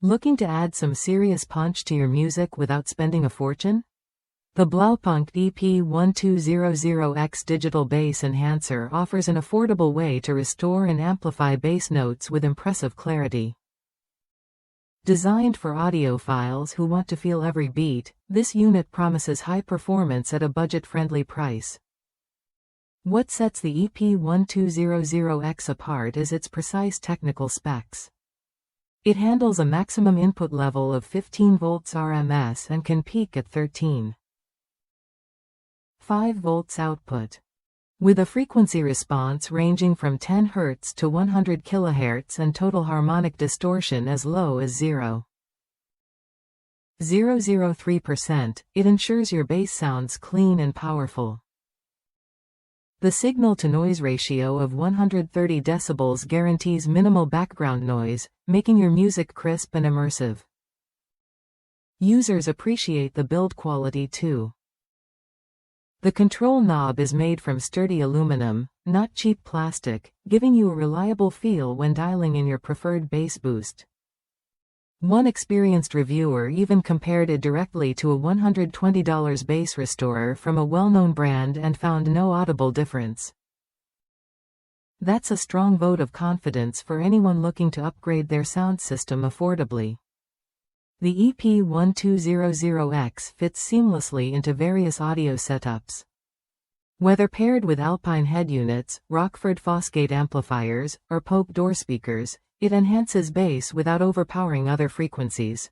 Looking to add some serious punch to your music without spending a fortune? The Blaupunkt EP1200X digital bass enhancer offers an affordable way to restore and amplify bass notes with impressive clarity. Designed for audiophiles who want to feel every beat, this unit promises high performance at a budget-friendly price. What sets the EP1200X apart is its precise technical specs. It handles a maximum input level of 15 volts RMS and can peak at 13.5 volts output. With a frequency response ranging from 10 Hz to 100 kHz and total harmonic distortion as low as 0.003%, it ensures your bass sounds clean and powerful. The signal-to-noise ratio of 130 decibels guarantees minimal background noise, making your music crisp and immersive. Users appreciate the build quality too. The control knob is made from sturdy aluminum, not cheap plastic, giving you a reliable feel when dialing in your preferred bass boost. One experienced reviewer even compared it directly to a $120 bass restorer from a well-known brand and found no audible difference. That's a strong vote of confidence for anyone looking to upgrade their sound system affordably. The EP1200X fits seamlessly into various audio setups. Whether paired with Alpine head units, Rockford Fosgate amplifiers, or Pope door speakers, it enhances bass without overpowering other frequencies.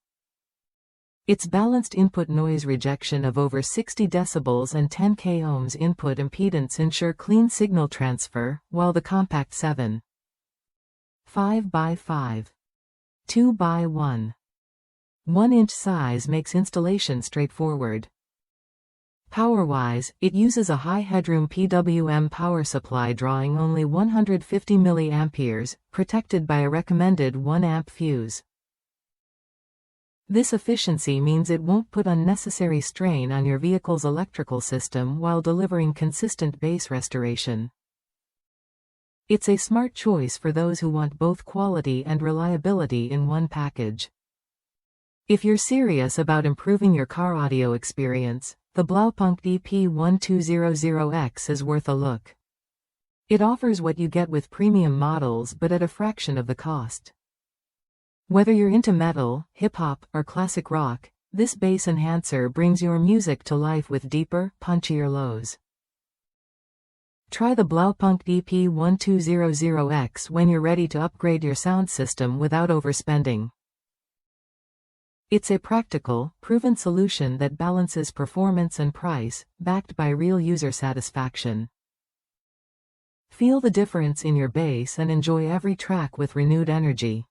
Its balanced input noise rejection of over 60 decibels and 10 k ohms input impedance ensure clean signal transfer, while the compact 7.5x5, 2x1, 1-inch size makes installation straightforward. Power-wise, it uses a high-headroom PWM power supply drawing only 150 mA, protected by a recommended 1 amp fuse. This efficiency means it won't put unnecessary strain on your vehicle's electrical system while delivering consistent bass restoration. It's a smart choice for those who want both quality and reliability in one package. If you're serious about improving your car audio experience, the Blaupunkt EP1200X is worth a look. It offers what you get with premium models but at a fraction of the cost. Whether you're into metal, hip-hop, or classic rock, this bass enhancer brings your music to life with deeper, punchier lows. Try the Blaupunkt EP1200X when you're ready to upgrade your sound system without overspending. It's a practical, proven solution that balances performance and price, backed by real user satisfaction. Feel the difference in your bass and enjoy every track with renewed energy.